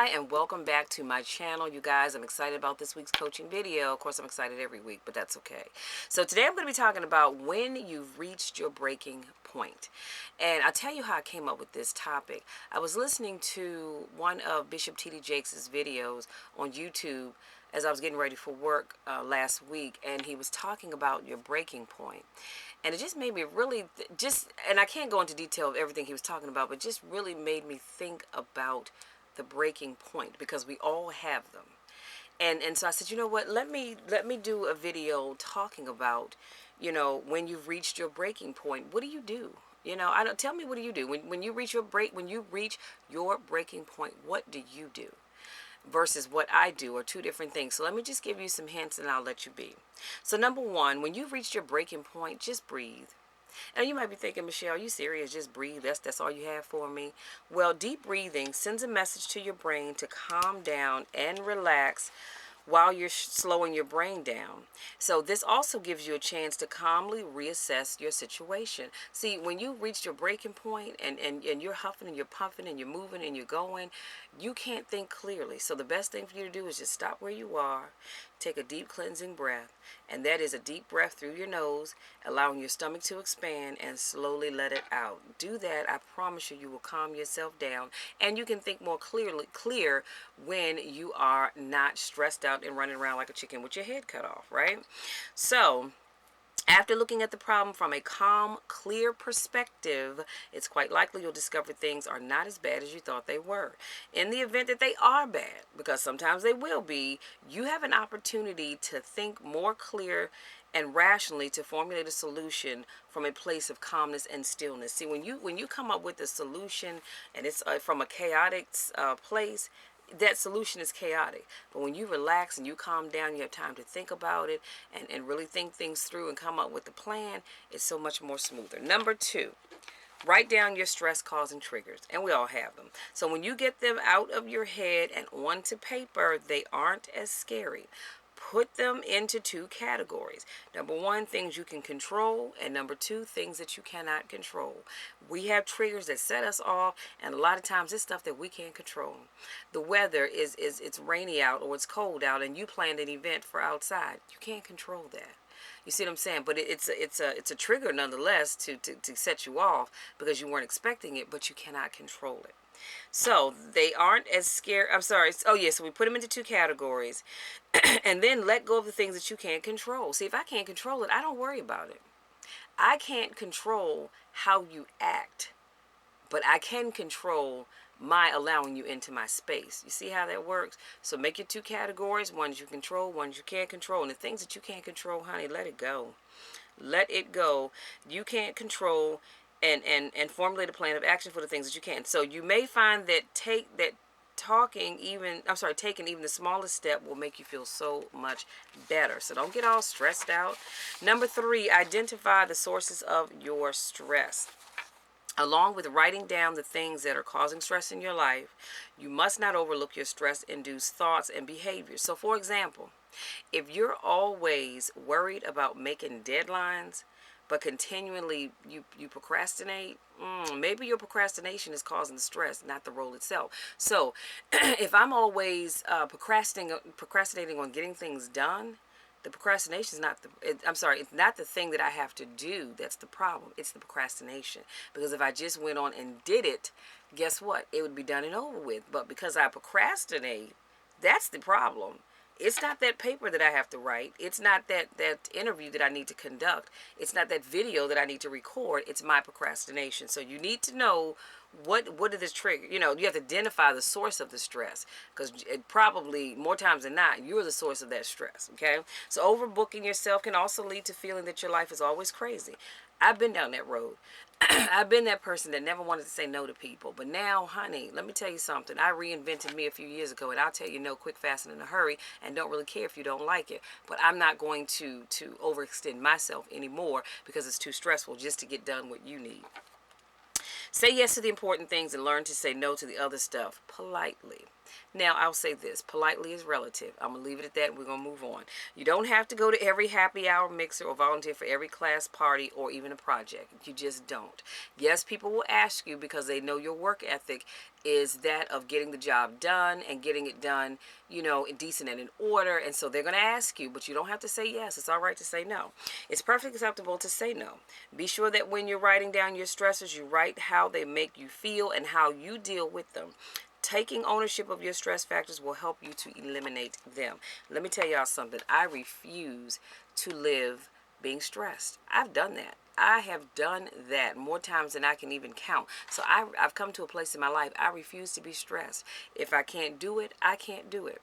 Hi, and welcome back to my channel. You guys, I'm excited about this week's coaching video. Of course, I'm excited every week, but that's okay. So today I'm going to be talking about when you've reached your breaking point. And I'll tell you how I came up with this topic. I was listening to one of Bishop T.D. Jakes' videos on YouTube as I was getting ready for work last week, and he was talking about your breaking point. And it just made me really, and I can't go into detail of everything he was talking about, but just really made me think about the breaking point, because we all have them. And so I said, you know what, let me do a video talking about, when you've reached your breaking point, what do you do? I don't Tell me, what do you do when you reach your breaking point? What do you do versus what I do are two different things. So let me just give you some hints and I'll let you be. So number one, when you've reached your breaking point, just breathe. And you might be thinking, Michelle, are you serious? Just breathe. That's all you have for me? Well, deep breathing sends a message to your brain to calm down and relax while you're slowing your brain down. So this also gives you a chance to calmly reassess your situation. See, when you reach your breaking point and you're huffing and you're puffing and you're moving and you're going, you can't think clearly. So the best thing for you to do is just stop where you are, take a deep cleansing breath, and that is a deep breath through your nose, allowing your stomach to expand, and slowly let it out. Do that. I promise you, you will calm yourself down, and you can think more clear when you are not stressed out and running around like a chicken with your head cut off, right? So after looking at the problem from a calm, clear perspective, it's quite likely you'll discover things are not as bad as you thought they were. In the event that they are bad, because sometimes they will be, you have an opportunity to think more clear and rationally to formulate a solution from a place of calmness and stillness. See, when you come up with a solution and it's from a chaotic place, that solution is chaotic. But when you relax and you calm down, you have time to think about it and really think things through and come up with a plan, it's so much more smoother. Number two, write down your stress causing triggers, and we all have them. So when you get them out of your head and onto paper, they aren't as scary. Put them into two categories. Number one, things you can control, and number two, things that you cannot control. We have triggers that set us off, and a lot of times it's stuff that we can't control. The weather is it's rainy out or it's cold out, and you planned an event for outside. You can't control that. You see what I'm saying? But it's a trigger nonetheless to set you off because you weren't expecting it, but you cannot control it. So they aren't as scared. I'm sorry. Oh, yeah. So we put them into two categories. And then let go of the things that you can't control. See, if I can't control it, I don't worry about it. I can't control how you act, but I can control my allowing you into my space. You see how that works? So make your two categories: ones you control, ones you can't control. And the things that you can't control, honey, let it go. Let it go. You can't control, and formulate a plan of action for the things that you can. So you may find that taking even the smallest step will make you feel so much better. So don't get all stressed out. Number three, identify the sources of your stress. Along with writing down the things that are causing stress in your life, you must not overlook your stress-induced thoughts and behaviors. So, for example, if you're always worried about making deadlines, but continually you procrastinate, maybe your procrastination is causing the stress, not the role itself. So, if I'm always procrastinating on getting things done, the procrastination is not it's not the thing that I have to do that's the problem. It's the procrastination. Because if I just went on and did it, guess what? It would be done and over with. But because I procrastinate, that's the problem. It's not that paper that I have to write. It's not that interview that I need to conduct. It's not that video that I need to record. It's my procrastination. So you need to know what did this trigger. You have to identify the source of the stress, because it probably more times than not you're the source of that stress. Okay, so overbooking yourself can also lead to feeling that your life is always crazy. I've been down that road. I've been that person that never wanted to say no to people. But now, honey, let me tell you something. I reinvented me a few years ago, and I'll tell you no quick, fast, and in a hurry, and don't really care if you don't like it. But I'm not going to overextend myself anymore because it's too stressful just to get done what you need. Say yes to the important things and learn to say no to the other stuff politely. Now, I'll say this, politely is relative. I'm going to leave it at that and we're going to move on. You don't have to go to every happy hour mixer or volunteer for every class party or even a project. You just don't. Yes, people will ask you because they know your work ethic is that of getting the job done and getting it done, decent and in order. And so they're going to ask you, but you don't have to say yes. It's all right to say no. It's perfectly acceptable to say no. Be sure that when you're writing down your stressors, you write how they make you feel and how you deal with them. Taking ownership of your stress factors will help you to eliminate them. Let me tell y'all something. I refuse to live being stressed. I've done that. I have done that more times than I can even count. So I've come to a place in my life, I refuse to be stressed. If I can't do it, I can't do it.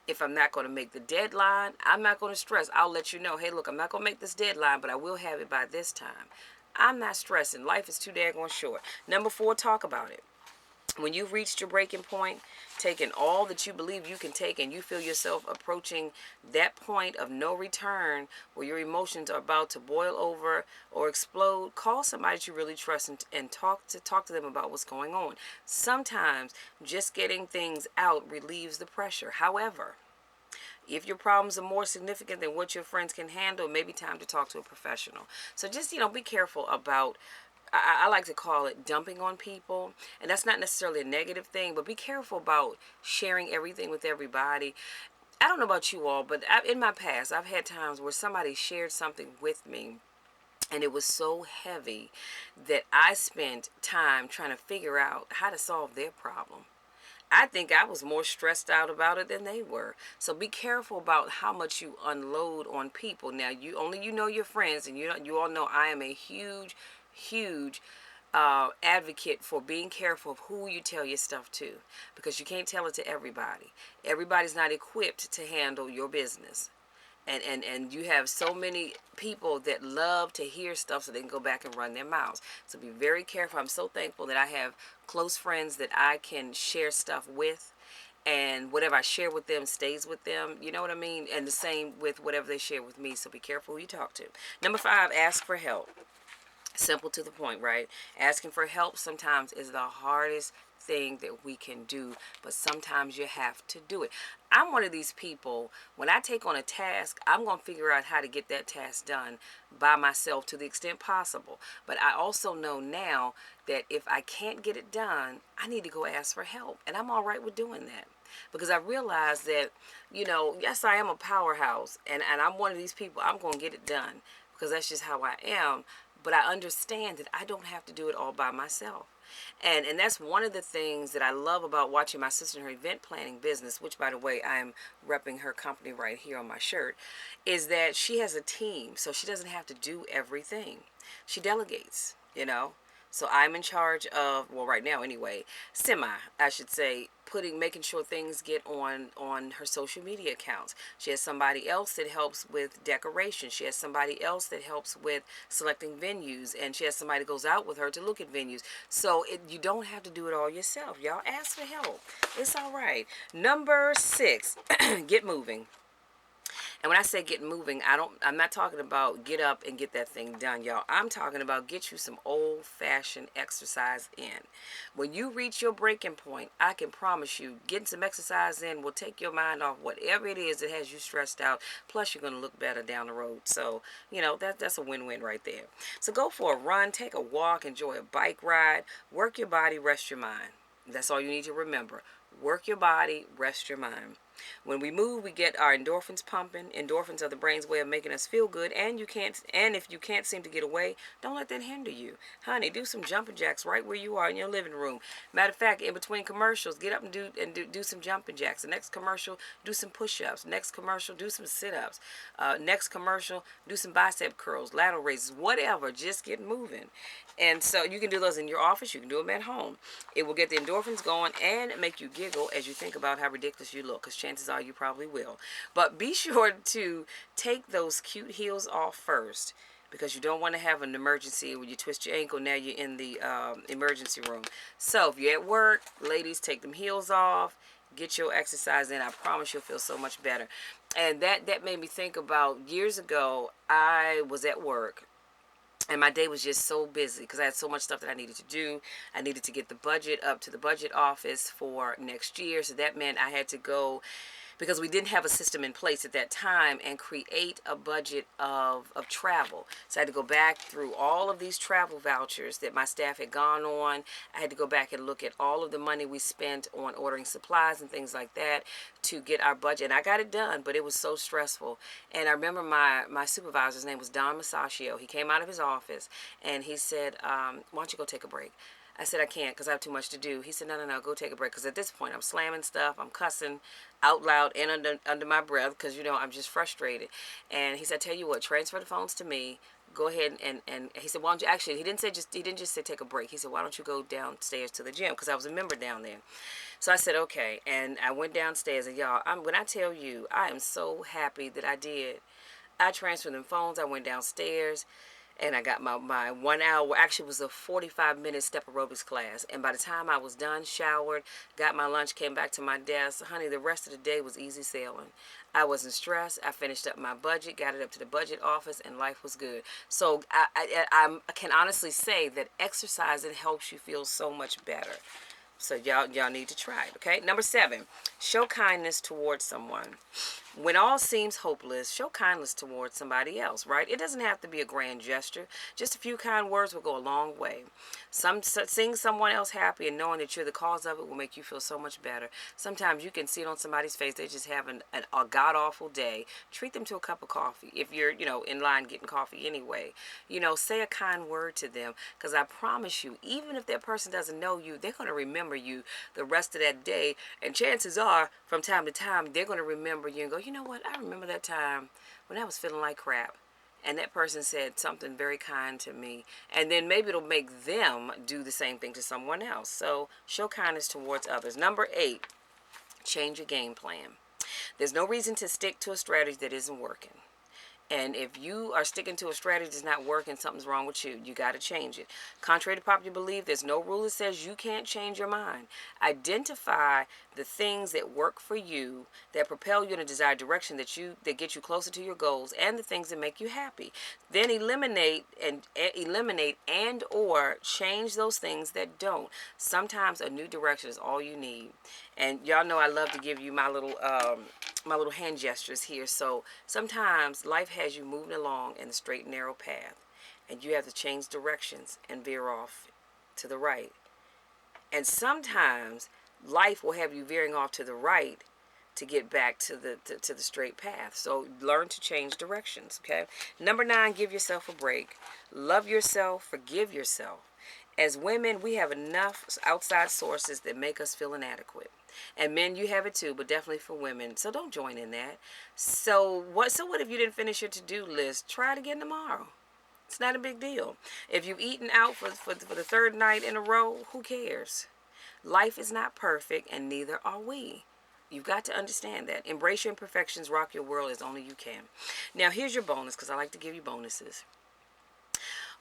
If I'm not going to make the deadline, I'm not going to stress. I'll let you know, hey, look, I'm not going to make this deadline, but I will have it by this time. I'm not stressing. Life is too daggone short. Number 4, talk about it. When you've reached your breaking point, taking all that you believe you can take, and you feel yourself approaching that point of no return where your emotions are about to boil over or explode, call somebody that you really trust and talk to them about what's going on. Sometimes just getting things out relieves the pressure. However, if your problems are more significant than what your friends can handle, it may be time to talk to a professional. So just, be careful about, I like to call it dumping on people. And that's not necessarily a negative thing, but be careful about sharing everything with everybody. I don't know about you all, but in my past, I've had times where somebody shared something with me and it was so heavy that I spent time trying to figure out how to solve their problem. I think I was more stressed out about it than they were. So be careful about how much you unload on people. Now, you know your friends, and you all know I am a huge advocate for being careful of who you tell your stuff to, because you can't tell it to everybody. Everybody's not equipped to handle your business. And you have so many people that love to hear stuff so they can go back and run their mouths. So be very careful. I'm so thankful that I have close friends that I can share stuff with, and whatever I share with them stays with them. You know what I mean? And the same with whatever they share with me. So be careful who you talk to. Number 5, ask for help. Simple to the point, right? Asking for help sometimes is the hardest thing that we can do, but sometimes you have to do it. I'm one of these people, when I take on a task, I'm going to figure out how to get that task done by myself to the extent possible. But I also know now that if I can't get it done, I need to go ask for help. And I'm all right with doing that. Because I realize that, yes, I am a powerhouse. And I'm one of these people, I'm going to get it done. Because that's just how I am. But I understand that I don't have to do it all by myself. And that's one of the things that I love about watching my sister in her event planning business, which, by the way, I am repping her company right here on my shirt, is that she has a team, so she doesn't have to do everything. She delegates. So I'm in charge of, well, right now anyway, I should say, making sure things get on her social media accounts. She has somebody else that helps with decoration. She has somebody else that helps with selecting venues, and she has somebody that goes out with her to look at venues. So you don't have to do it all yourself. Y'all ask for help. It's all right. Number 6, get moving. And when I say get moving, I'm not talking about get up and get that thing done, y'all. I'm talking about get you some old-fashioned exercise in. When you reach your breaking point, I can promise you, getting some exercise in will take your mind off whatever it is that has you stressed out. Plus, you're going to look better down the road. So, that's a win-win right there. So go for a run, take a walk, enjoy a bike ride, work your body, rest your mind. That's all you need to remember. Work your body, rest your mind. When we move, we get our endorphins pumping. Endorphins are the brain's way of making us feel good. And if you can't seem to get away, don't let that hinder you. Honey, do some jumping jacks right where you are in your living room. Matter of fact, in between commercials, get up and do some jumping jacks. The next commercial, do some push-ups. Next commercial, do some sit-ups. Next commercial, do some bicep curls, lateral raises, whatever. Just get moving. And so you can do those in your office. You can do them at home. It will get the endorphins going and make you giggle as you think about how ridiculous you look, because chances are you probably will. But be sure to take those cute heels off first, because you don't want to have an emergency when you twist your ankle. Now you're in the emergency room. So if you're at work, ladies, take them heels off. Get your exercise in. I promise you'll feel so much better. And that made me think about years ago, I was at work. And my day was just so busy because I had so much stuff that I needed to do. I needed to get the budget up to the budget office for next year. So that meant I had to go, because we didn't have a system in place at that time, and create a budget of travel. So I had to go back through all of these travel vouchers that my staff had gone on. I had to go back and look at all of the money we spent on ordering supplies and things like that to get our budget. And I got it done, but it was so stressful. And I remember my supervisor's name was Don Masaccio. He came out of his office and he said, why don't you go take a break? I said, I can't because I have too much to do. He said, no, go take a break. Because at this point, I'm slamming stuff. I'm cussing out loud and under my breath because, I'm just frustrated. And he said, tell you what, transfer the phones to me. Go ahead and he said, why don't you, actually, he didn't just say take a break. He said, why don't you go downstairs to the gym? Because I was a member down there. So I said, okay. And I went downstairs. And y'all, when I tell you, I am so happy that I did. I transferred them phones. I went downstairs. And I got my 1 hour, actually it was a 45-minute step aerobics class. And by the time I was done, showered, got my lunch, came back to my desk, honey, the rest of the day was easy sailing. I wasn't stressed. I finished up my budget, got it up to the budget office, and life was good. So I can honestly say that exercising helps you feel so much better. So y'all need to try it, okay? Number 7, show kindness towards someone. When all seems hopeless, show kindness towards somebody else, right? It doesn't have to be a grand gesture. Just a few kind words will go a long way. Seeing someone else happy and knowing that you're the cause of it will make you feel so much better. Sometimes you can see it on somebody's face. They're just having a god-awful day. Treat them to a cup of coffee. If you're, in line getting coffee anyway. Say a kind word to them, because I promise you, even if that person doesn't know you, they're going to remember you the rest of that day. And chances are, from time to time, they're going to remember you and go, you know what, I remember that time when I was feeling like crap. And that person said something very kind to me. And then maybe it'll make them do the same thing to someone else. So show kindness towards others. Number 8, change your game plan. There's no reason to stick to a strategy that isn't working. And if you are sticking to a strategy that's not working, something's wrong with you. You got to change it. Contrary to popular belief, there's no rule that says you can't change your mind. Identify the things that work for you, that propel you in a desired direction, that get you closer to your goals, and the things that make you happy. Then eliminate and or change those things that don't. Sometimes a new direction is all you need. And y'all know I love to give you my little hand gestures here. So sometimes life has you moving along in the straight and narrow path, and you have to change directions and veer off to the right. And sometimes life will have you veering off to the right to get back to the straight path. So learn to change directions, okay? Number 9, give yourself a break. Love yourself, forgive yourself. As women, we have enough outside sources that make us feel inadequate. And men, you have it too, but definitely for women. So don't join in that. So what if you didn't finish your to-do list? Try it again tomorrow. It's not a big deal. If you've eaten out for the 3rd night in a row, who cares? Life is not perfect, and neither are we. You've got to understand that. Embrace your imperfections, rock your world as only you can. Now, here's your bonus, because I like to give you bonuses.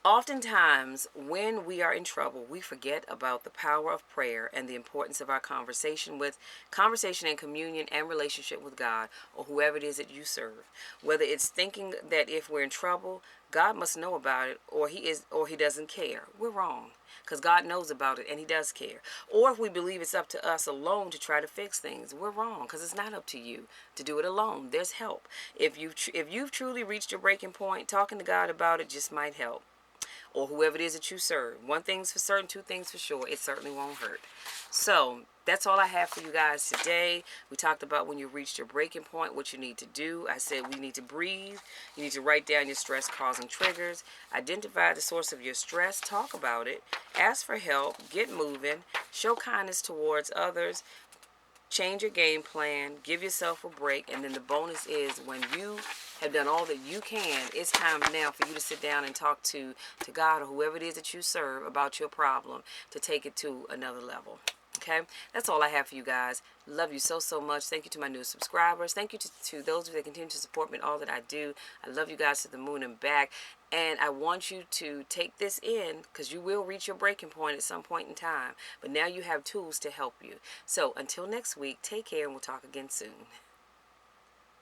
Oftentimes, when we are in trouble, we forget about the power of prayer and the importance of our conversation and communion and relationship with God, or whoever it is that you serve. Whether it's thinking that if we're in trouble, God must know about it, or he doesn't care. We're wrong, because God knows about it and he does care. Or if we believe it's up to us alone to try to fix things, we're wrong, because it's not up to you to do it alone. There's help. If you've truly reached your breaking point, talking to God about it just might help. Or whoever it is that you serve. One thing's for certain, 2 things for sure. It certainly won't hurt. So that's all I have for you guys today. We talked about when you reached your breaking point, what you need to do. I said we need to breathe. You need to write down your stress-causing triggers. Identify the source of your stress. Talk about it. Ask for help. Get moving. Show kindness towards others. Change your game plan. Give yourself a break. And then the bonus is, when you have done all that you can, it's time now for you to sit down and talk to God or whoever it is that you serve about your problem, to take it to another level. Okay? That's all I have for you guys. Love you so, so much. Thank you to my new subscribers. Thank you to those of you that continue to support me in all that I do. I love you guys to the moon and back. And I want you to take this in, because you will reach your breaking point at some point in time. But now you have tools to help you. So until next week, take care, and we'll talk again soon.